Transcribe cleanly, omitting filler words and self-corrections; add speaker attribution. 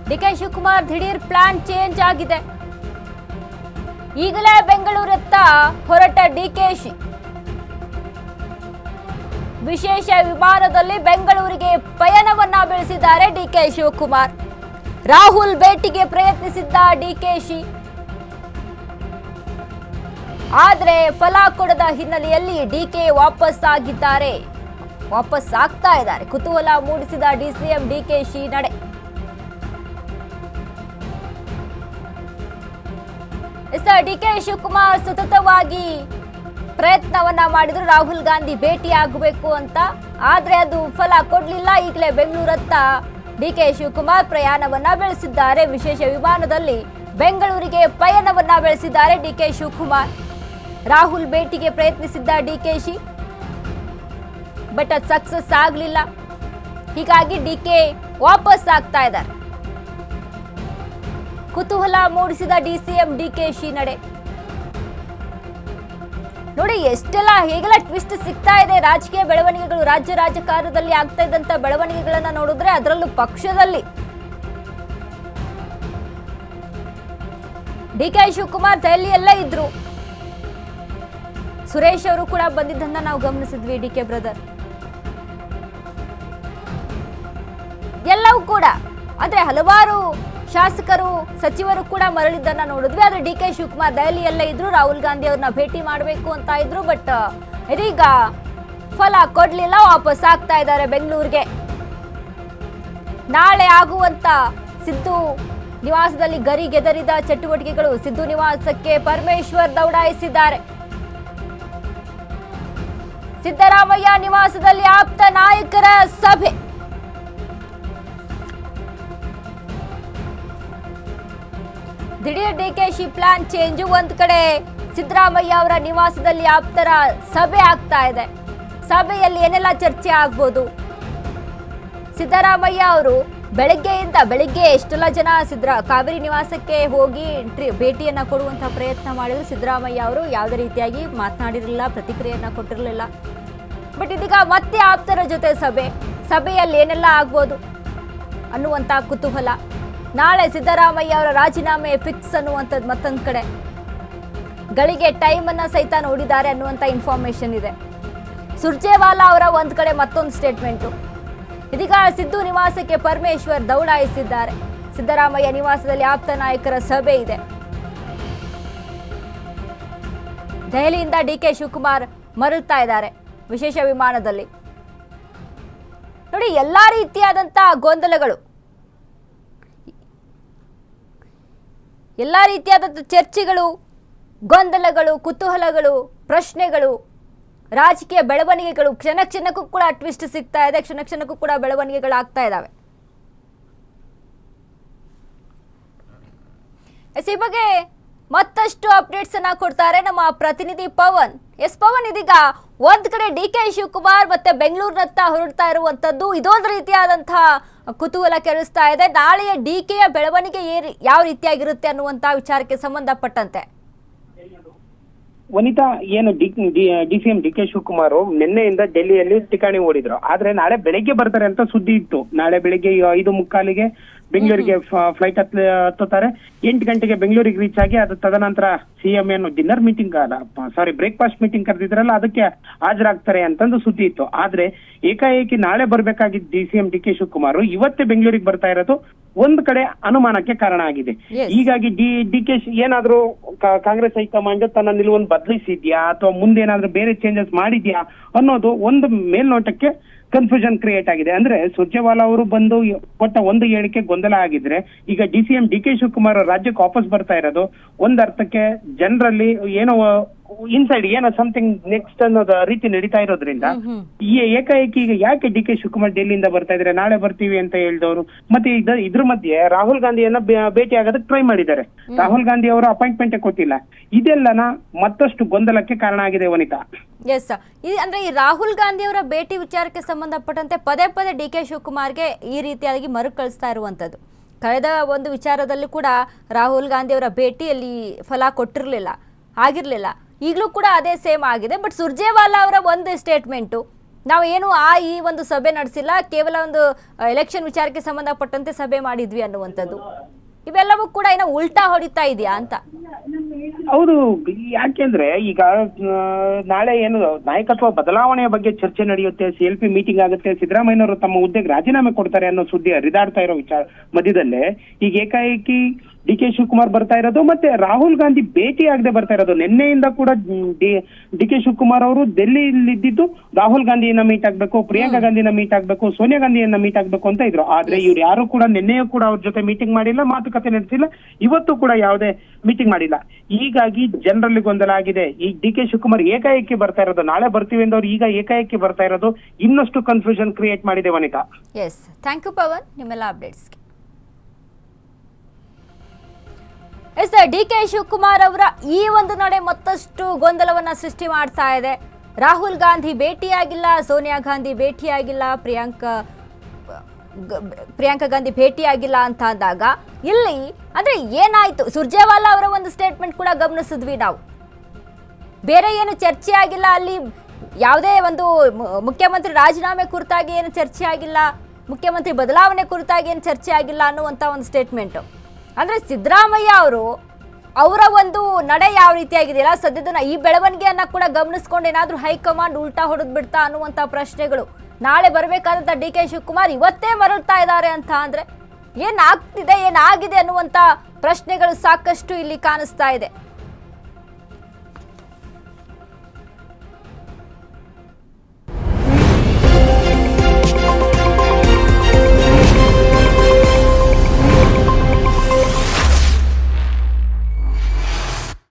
Speaker 1: DK Shivakumar ದಿಢೀರ್ plan change ಆಗಿದೆ. ಈಗಲೇ ಬೆಂಗಳೂರತ್ತ ಹೊರಟ ಡಿಕೆಶಿ ವಿಶೇಷ ವಿಮಾನದಲ್ಲಿ ಬೆಂಗಳೂರಿಗೆ ಪಯಣವನ್ನ ಬೆಳೆಸಿದ್ದಾರೆ ಡಿಕೆ ಶಿವಕುಮಾರ್. ರಾಹುಲ್ ಭೇಟಿಗೆ ಪ್ರಯತ್ನಿಸಿದ್ದ ಡಿಕೆಶಿ ಆದರೆ ಫಲ ಕೊಡದ ಹಿನ್ನೆಲೆಯಲ್ಲಿ ಡಿಕೆ ವಾಪಸ್ ಆಗ್ತಾ ಇದ್ದಾರೆ. ಕುತೂಹಲ ಮೂಡಿಸಿದ ಡಿಸಿಎಂ ಡಿಕೆಶಿ ನಡೆ. ಡಿಕೆ ಶಿವಕುಮಾರ್ ಸತತವಾಗಿ ಪ್ರಯತ್ನವನ್ನ ಮಾಡಿದ್ರು ರಾಹುಲ್ ಗಾಂಧಿ ಭೇಟಿ ಆಗಬೇಕು ಅಂತ, ಆದ್ರೆ ಅದು ಫಲ ಕೊಡ್ಲಿಲ್ಲ. ಈಗಲೇ ಬೆಂಗಳೂರತ್ತ ಡಿಕೆ ಶಿವಕುಮಾರ್ ಪ್ರಯಾಣವನ್ನ ಬೆಳೆಸಿದ್ದಾರೆ. ವಿಶೇಷ ವಿಮಾನದಲ್ಲಿ ಬೆಂಗಳೂರಿಗೆ ಪಯಣವನ್ನ ಬೆಳೆಸಿದ್ದಾರೆ ಡಿಕೆ ಶಿವಕುಮಾರ್. ರಾಹುಲ್ ಭೇಟಿಗೆ ಪ್ರಯತ್ನಿಸಿದ್ದ ಡಿಕೆಶಿ ಬಟ್ ಅದು ಸಕ್ಸಸ್ ಆಗಲಿಲ್ಲ. ಹೀಗಾಗಿ ಡಿಕೆ ವಾಪಸ್ ಆಗ್ತಾ ಇದ್ದಾರೆ. ಕುತೂಹಲ ಮೂಡಿಸಿದ ಡಿಸಿಎಂ ಡಿಕೆಶಿ ನಡೆ ನೋಡಿ. ಹೇಗೆಲ್ಲ ಟ್ವಿಸ್ಟ್ ಸಿಗ್ತಾ ಇದೆ ರಾಜಕೀಯ ಬೆಳವಣಿಗೆಗಳು. ರಾಜ್ಯ ರಾಜಕಾರಣದಲ್ಲಿ ಆಗ್ತಾ ಇದ್ದಂತ ಬೆಳವಣಿಗೆಗಳನ್ನ ನೋಡಿದ್ರೆ ಅದರಲ್ಲೂ ಪಕ್ಷದಲ್ಲಿ ಡಿಕೆ ಶಿವಕುಮಾರ್ ದೆಹಲಿಯಲ್ಲೇ ಇದ್ರು. ಸುರೇಶ್ ಅವರು ಕೂಡ ಬಂದಿದ್ದನ್ನ ನಾವು ಗಮನಿಸಿದ್ವಿ. ಡಿಕೆ ಬ್ರದರ್ ಎಲ್ಲವೂ ಕೂಡ ಅಂದ್ರೆ ಹಲವಾರು ಶಾಸಕರು ಸಚಿವರು ಕೂಡ ಮರಳಿದ್ದನ್ನ ನೋಡಿದ್ವಿ. ಆದ್ರೆ ಡಿಕೆ ಶಿವಕುಮಾರ್ ದೆಹಲಿಯಲ್ಲೇ ಇದ್ರು. ರಾಹುಲ್ ಗಾಂಧಿ ಅವ್ರನ್ನ ಭೇಟಿ ಮಾಡಬೇಕು ಅಂತ ಇದ್ರು. ಬಟ್ ಇದೀಗ ಫಲ ಕೊಡ್ಲಿಲ್ಲ. ವಾಪಸ್ ಆಗ್ತಾ ಇದ್ದಾರೆ ಬೆಂಗಳೂರಿಗೆ. ನಾಳೆ ಆಗುವಂತ ಸಿದ್ದು ನಿವಾಸದಲ್ಲಿ ಗರಿಗೆದರಿದ ಚಟುವಟಿಕೆಗಳು. ಸಿದ್ದು ನಿವಾಸಕ್ಕೆ ಪರಮೇಶ್ವರ್ ದೌಡಾಯಿಸಿದ್ದಾರೆ. ಸಿದ್ದರಾಮಯ್ಯ ನಿವಾಸದಲ್ಲಿ ಆಪ್ತ ನಾಯಕರ ಸಭೆ. ದಿಢೀರ್ ಡಿಕೆಶಿ ಪ್ಲಾನ್ ಚೇಂಜ್. ಒಂದ್ ಕಡೆ ಸಿದ್ದರಾಮಯ್ಯ ಅವರ ನಿವಾಸದಲ್ಲಿ ಆಪ್ತರ ಸಭೆ ಆಗ್ತಾ ಇದೆ. ಸಭೆಯಲ್ಲಿ ಏನೆಲ್ಲ ಚರ್ಚೆ ಆಗ್ಬೋದು? ಸಿದ್ದರಾಮಯ್ಯ ಅವರು ಬೆಳಿಗ್ಗೆ ಎಷ್ಟೆಲ್ಲ ಜನ ಕಾವೇರಿ ನಿವಾಸಕ್ಕೆ ಹೋಗಿ ಭೇಟಿಯನ್ನ ಕೊಡುವಂತಹ ಪ್ರಯತ್ನ ಮಾಡಿದ್ರು. ಸಿದ್ದರಾಮಯ್ಯ ಅವರು ಯಾವುದೇ ರೀತಿಯಾಗಿ ಮಾತನಾಡಿರಲಿಲ್ಲ, ಪ್ರತಿಕ್ರಿಯೆಯನ್ನ ಕೊಟ್ಟಿರಲಿಲ್ಲ. ಬಟ್ ಇದೀಗ ಮತ್ತೆ ಆಪ್ತರ ಜೊತೆ ಸಭೆಯಲ್ಲಿ ಏನೆಲ್ಲ ಆಗ್ಬೋದು ಅನ್ನುವಂತ ಕುತೂಹಲ. ನಾಳೆ ಸಿದ್ದರಾಮಯ್ಯ ಅವರ ರಾಜೀನಾಮೆ ಫಿಕ್ಸ್ ಅನ್ನುವಂಥದ್ದು ಮತ್ತೊಂದು ಕಡೆ. ಗಳಿಗೆ ಟೈಮ್ ಅನ್ನ ಸಹಿತ ನೋಡಿದ್ದಾರೆ ಅನ್ನುವಂಥ ಇನ್ಫಾರ್ಮೇಶನ್ ಇದೆ. ಸುರ್ಜೇವಾಲಾ ಅವರ ಒಂದ್ ಕಡೆ ಮತ್ತೊಂದು ಸ್ಟೇಟ್ಮೆಂಟು. ಇದೀಗ ಸಿದ್ದು ನಿವಾಸಕ್ಕೆ ಪರಮೇಶ್ವರ್ ದೌಡಾಯಿಸಿದ್ದಾರೆ. ಸಿದ್ದರಾಮಯ್ಯ ನಿವಾಸದಲ್ಲಿ ಆಪ್ತ ನಾಯಕರ ಸಭೆ ಇದೆ. ದೆಹಲಿಯಿಂದ ಡಿಕೆ ಶಿವಕುಮಾರ್ ಮರಳ್ತಾ ಇದ್ದಾರೆ ವಿಶೇಷ ವಿಮಾನದಲ್ಲಿ. ನೋಡಿ, ಎಲ್ಲಾ ರೀತಿಯಾದಂತಹ ಗೊಂದಲಗಳು, ಎಲ್ಲಾ ರೀತಿಯಾದಂಥ ಚರ್ಚೆಗಳು, ಗೊಂದಲಗಳು, ಕುತೂಹಲಗಳು, ಪ್ರಶ್ನೆಗಳು, ರಾಜಕೀಯ ಬೆಳವಣಿಗೆಗಳು ಕ್ಷಣಕ್ಕೂ ಕೂಡ ಟ್ವಿಸ್ಟ್ ಸಿಗ್ತಾ ಇದೆ. ಕ್ಷಣಕ್ಕೂ ಕೂಡ ಬೆಳವಣಿಗೆಗಳಾಗ್ತಾ ಇದ್ದಾವೆ. ಈ ಬಗ್ಗೆ ಮತ್ತಷ್ಟು ಅಪ್ಡೇಟ್ಸ್ ಅನ್ನ ಕೊಡ್ತಾರೆ ನಮ್ಮ ಪ್ರತಿನಿಧಿ ಪವನ್. ಪವನ್, ಇದೀಗ ಒಂದ್ ಕಡೆ ಡಿಕೆ ಶಿವಕುಮಾರ್ ಮತ್ತೆ ಬೆಂಗಳೂರಿನತ್ತ ಹೊರಡ್ತಾ ಇರುವಂತದ್ದು ಇದೊಂದು ರೀತಿಯಾದಂತಹ ಕುತೂಹಲ ಕೆರಳಿಸ್ತಾ ಇದೆ. ನಾಳೆಯ ಡಿಕೆಯ ಬೆಳವಣಿಗೆ ಯಾವ ರೀತಿಯಾಗಿರುತ್ತೆ ಅನ್ನುವಂತ ವಿಚಾರಕ್ಕೆ ಸಂಬಂಧಪಟ್ಟಂತೆ
Speaker 2: ವನಿತಾ, ಏನು ಡಿಸಿಎಂ ಡಿಕೆ ಶಿವಕುಮಾರ್ ನಿನ್ನೆಯಿಂದ ಡೆಲ್ಲಿಯಲ್ಲಿ ಠಿಕಾಣಿ ಓಡಿದ್ರು. ಆದ್ರೆ ನಾಳೆ ಬೆಳಿಗ್ಗೆ ಬರ್ತಾರೆ ಅಂತ ಸುದ್ದಿ ಇತ್ತು. ನಾಳೆ ಬೆಳಿಗ್ಗೆ 5:45ಗೆ ಬೆಂಗಳೂರಿಗೆ ಫ್ಲೈಟ್ ಹತ್ತುತ್ತಾರೆ. 8 ಗಂಟೆಗೆ ಬೆಂಗಳೂರಿಗೆ ರೀಚ್ ಆಗಿ ಅದು ತದನಂತರ ಸಿಎಂ ಏನು ಡಿನ್ನರ್ ಮೀಟಿಂಗ್ ಬ್ರೇಕ್ಫಾಸ್ಟ್ ಮೀಟಿಂಗ್ ಕರೆದಿದ್ರಲ್ಲ, ಅದಕ್ಕೆ ಹಾಜರಾಗ್ತಾರೆ ಅಂತಂದು ಸುದ್ದಿ ಇತ್ತು. ಆದ್ರೆ ಏಕಾಏಕಿ ನಾಳೆ ಬರ್ಬೇಕಾಗಿದ್ದ ಡಿಸಿಎಂ ಡಿಕೆ ಶಿವಕುಮಾರ್ ಇವತ್ತೇ ಬೆಂಗಳೂರಿಗೆ ಬರ್ತಾ ಇರೋದು ಒಂದ್ ಕಡೆ ಅನುಮಾನಕ್ಕೆ ಕಾರಣ ಆಗಿದೆ. ಹೀಗಾಗಿ ಡಿಕೆ ಏನಾದ್ರೂ ಕಾಂಗ್ರೆಸ್ ಹೈಕಮಾಂಡ್ ತನ್ನ ನಿಲುವನ್ನು ಬದಲಿಸಿದ್ಯಾ ಅಥವಾ ಮುಂದೆ ಏನಾದ್ರೂ ಬೇರೆ ಚೇಂಜಸ್ ಮಾಡಿದ್ಯಾ ಅನ್ನೋದು ಒಂದು ಮೇಲ್ನೋಟಕ್ಕೆ ಕನ್ಫ್ಯೂಷನ್ ಕ್ರಿಯೇಟ್ ಆಗಿದೆ. ಅಂದ್ರೆ ಸುರ್ಜೇವಾಲಾ ಅವರು ಬಂದು ಕೊಟ್ಟ ಒಂದು ಹೇಳಿಕೆ ಗೊಂದಲ ಆಗಿದ್ರೆ ಈಗ ಡಿಸಿಎಂ ಡಿಕೆ ಶಿವಕುಮಾರ್ ರಾಜ್ಯಕ್ಕೆ ವಾಪಸ್ ಬರ್ತಾ ಇರೋದು ಒಂದ್ ಅರ್ಥಕ್ಕೆ ಜನರಲ್ಲಿ ಏನೋ ಇನ್ಸೈಡ್ ಏನೋ ಸಮಥಿಂಗ್ ನೆಕ್ಸ್ಟ್ ಅನ್ನೋದು ರೀತಿ ನಡೀತಾ ಇರೋದ್ರಿಂದ ಈ ಏಕಾಏಕಿ ಈಗ ಯಾಕೆ ಡಿಕೆ ಶಿವಕುಮಾರ್ ಡೆಲ್ಲಿಯಿಂದ ಬರ್ತಾ ಇದ್ರೆ, ನಾಳೆ ಬರ್ತೀವಿ ಅಂತ ಹೇಳಿದವರು ಮತ್ತೆ ಇದ್ರ ಮಧ್ಯೆ ರಾಹುಲ್ ಗಾಂಧಿಯನ್ನ ಭೇಟಿ ಆಗೋದಕ್ಕೆ ಟ್ರೈ ಮಾಡಿದ್ದಾರೆ. ರಾಹುಲ್ ಗಾಂಧಿ ಅವರು ಅಪಾಯಿಂಟ್ಮೆಂಟ್ ಕೊಟ್ಟಿಲ್ಲ. ಇದೆಲ್ಲನ ಮತ್ತಷ್ಟು ಗೊಂದಲಕ್ಕೆ ಕಾರಣ ಆಗಿದೆ ವನಿತಾ.
Speaker 1: ಎಸ್, ಅಂದ್ರೆ ಈ ರಾಹುಲ್ ಗಾಂಧಿ ಅವರ ಭೇಟಿ ವಿಚಾರಕ್ಕೆ ಸಂಬಂಧಪಟ್ಟಂತೆ ಪದೇ ಡಿಕೆ ಶಿವಕುಮಾರ್ಗೆ ಈ ರೀತಿಯಾಗಿ ಮರುಕಳಿಸ್ತಾ ಇರುವಂತದ್ದು. ಕಳೆದ ಒಂದು ವಿಚಾರದಲ್ಲಿ ಕೂಡ ರಾಹುಲ್ ಗಾಂಧಿ ಅವರ ಭೇಟಿಯಲ್ಲಿ ಫಲ ಆಗಿರ್ಲಿಲ್ಲ. ಈಗಲೂ ಕೂಡ ಅದೇ ಸೇಮ್ ಆಗಿದೆ. ಬಟ್ ಸುರ್ಜೇವಾಲಾ ಅವರ ಒಂದು ಸ್ಟೇಟ್ಮೆಂಟು, ನಾವು ಏನು ಈ ಒಂದು ಸಭೆ ನಡೆಸಿಲ್ಲ, ಕೇವಲ ಒಂದು ಎಲೆಕ್ಷನ್ ವಿಚಾರಕ್ಕೆ ಸಂಬಂಧಪಟ್ಟಂತೆ ಸಭೆ ಮಾಡಿದ್ವಿ ಅನ್ನುವಂಥದ್ದು, ಇವೆಲ್ಲವೂ ಕೂಡ ಏನೋ ಉಲ್ಟಾ ಹೊಡಿತಾ ಇದೆಯಾ ಅಂತ.
Speaker 2: ಹೌದು, ಯಾಕೆಂದ್ರೆ ಈಗ ನಾಳೆ ಏನು ನಾಯಕತ್ವ ಬದಲಾವಣೆಯ ಬಗ್ಗೆ ಚರ್ಚೆ ನಡೆಯುತ್ತೆ, CLP ಮೀಟಿಂಗ್ ಆಗುತ್ತೆ, ಸಿದ್ದರಾಮಯ್ಯನವರು ತಮ್ಮ ಹುದ್ದೆಗೆ ರಾಜೀನಾಮೆ ಕೊಡ್ತಾರೆ ಅನ್ನೋ ಸುದ್ದಿ ಹರಿದಾಡ್ತಾ ಇರೋ ವಿಚಾರ ಮಧ್ಯದಲ್ಲೇ ಈಗ ಏಕಾಏಕಿ DK ಶಿವಕುಮಾರ್ ಬರ್ತಾ ಇರೋದು, ಮತ್ತೆ ರಾಹುಲ್ ಗಾಂಧಿ ಭೇಟಿ ಆಗದೆ ಬರ್ತಾ ಇರೋದು. ನಿನ್ನೆಯಿಂದ ಕೂಡ DK ಶಿವಕುಮಾರ್ ಅವರು ಡೆಲ್ಲಿಯಲ್ಲಿ ಇದ್ದಿದ್ದು ರಾಹುಲ್ ಗಾಂಧಿಯನ್ನ ಮೀಟ್ ಆಗ್ಬೇಕು, ಪ್ರಿಯಾಂಕಾ ಗಾಂಧಿನ ಮೀಟ್ ಆಗ್ಬೇಕು, ಸೋನಿಯಾ ಗಾಂಧಿಯನ್ನ ಮೀಟ್ ಆಗ್ಬೇಕು ಅಂತ ಇದ್ರು. ಆದ್ರೆ ಇವ್ರು ಯಾರು ಕೂಡ ನಿನ್ನೆಯೂ ಕೂಡ ಅವ್ರ ಜೊತೆ ಮೀಟಿಂಗ್ ಮಾಡಿಲ್ಲ, ಮಾತುಕತೆ ನಡೆಸಿಲ್ಲ, ಇವತ್ತು ಕೂಡ ಯಾವುದೇ ಮೀಟಿಂಗ್ ಮಾಡಿಲ್ಲ. ಹೀಗಾಗಿ ಜನರಲ್ಲಿ ಗೊಂದಲ ಆಗಿದೆ. ಈ DK ಶಿವಕುಮಾರ್ ಏಕಾಏಕಿ ಬರ್ತಾ ಇರೋದು, ನಾಳೆ ಬರ್ತೀವಿ ಅಂದವ್ರು ಈಗ ಏಕಾಏಕಿ ಬರ್ತಾ ಇರೋದು ಇನ್ನಷ್ಟು ಕನ್ಫ್ಯೂಷನ್ ಕ್ರಿಯೇಟ್ ಮಾಡಿದೆ ವನಿತಾ.
Speaker 1: ಎಸ್, ಥ್ಯಾಂಕ್ ಯು ಪವನ್ ನಿಮ್ಮೆಲ್ಲ ಅಪ್ಡೇಟ್ಸ್ಗೆ. ಎಸ್, DK ಶಿವಕುಮಾರ್ ಅವರ ಈ ಒಂದು ನಡೆ ಮತ್ತಷ್ಟು ಗೊಂದಲವನ್ನ ಸೃಷ್ಟಿ ಮಾಡ್ತಾ ಇದೆ. ರಾಹುಲ್ ಗಾಂಧಿ ಭೇಟಿಯಾಗಿಲ್ಲ, ಸೋನಿಯಾ ಗಾಂಧಿ ಭೇಟಿಯಾಗಿಲ್ಲ, ಪ್ರಿಯಾಂಕಾ ಗಾಂಧಿ ಭೇಟಿಯಾಗಿಲ್ಲ ಅಂತ ಅಂದಾಗ ಇಲ್ಲಿ ಅಂದ್ರೆ ಏನಾಯ್ತು? ಸುರ್ಜೇವಾಲಾ ಅವರ ಒಂದು ಸ್ಟೇಟ್ಮೆಂಟ್ ಕೂಡ ಗಮನಿಸಿದ್ವಿ ನಾವು. ಬೇರೆ ಏನು ಚರ್ಚೆ ಆಗಿಲ್ಲ, ಅಲ್ಲಿ ಯಾವುದೇ ಒಂದು ಮುಖ್ಯಮಂತ್ರಿ ರಾಜೀನಾಮೆ ಕುರಿತಾಗಿ ಏನು ಚರ್ಚೆ ಆಗಿಲ್ಲ, ಮುಖ್ಯಮಂತ್ರಿ ಬದಲಾವಣೆ ಕುರಿತಾಗಿ ಏನು ಚರ್ಚೆ ಆಗಿಲ್ಲ ಅನ್ನುವಂಥ ಒಂದು ಸ್ಟೇಟ್ಮೆಂಟು. ಅಂದರೆ ಸಿದ್ದರಾಮಯ್ಯ ಅವರು ಅವರ ಒಂದು ನಡೆ ಯಾವ ರೀತಿಯಾಗಿದೆಯಲ್ಲ ಸದ್ಯದನ್ನ ಈ ಬೆಳವಣಿಗೆಯನ್ನು ಕೂಡ ಗಮನಿಸ್ಕೊಂಡು ಏನಾದರೂ ಹೈಕಮಾಂಡ್ ಉಲ್ಟಾ ಹೊಡೆದು ಬಿಡ್ತಾ ಅನ್ನುವಂಥ ಪ್ರಶ್ನೆಗಳು. ನಾಳೆ ಬರಬೇಕಾದಂಥ DK ಶಿವಕುಮಾರ್ ಇವತ್ತೇ ಮರಳ್ತಾ ಇದ್ದಾರೆ ಅಂತ ಅಂದರೆ ಏನಾಗ್ತಿದೆ, ಏನಾಗಿದೆ ಅನ್ನುವಂಥ ಪ್ರಶ್ನೆಗಳು ಸಾಕಷ್ಟು ಇಲ್ಲಿ ಕಾಣಿಸ್ತಾ ಇದೆ.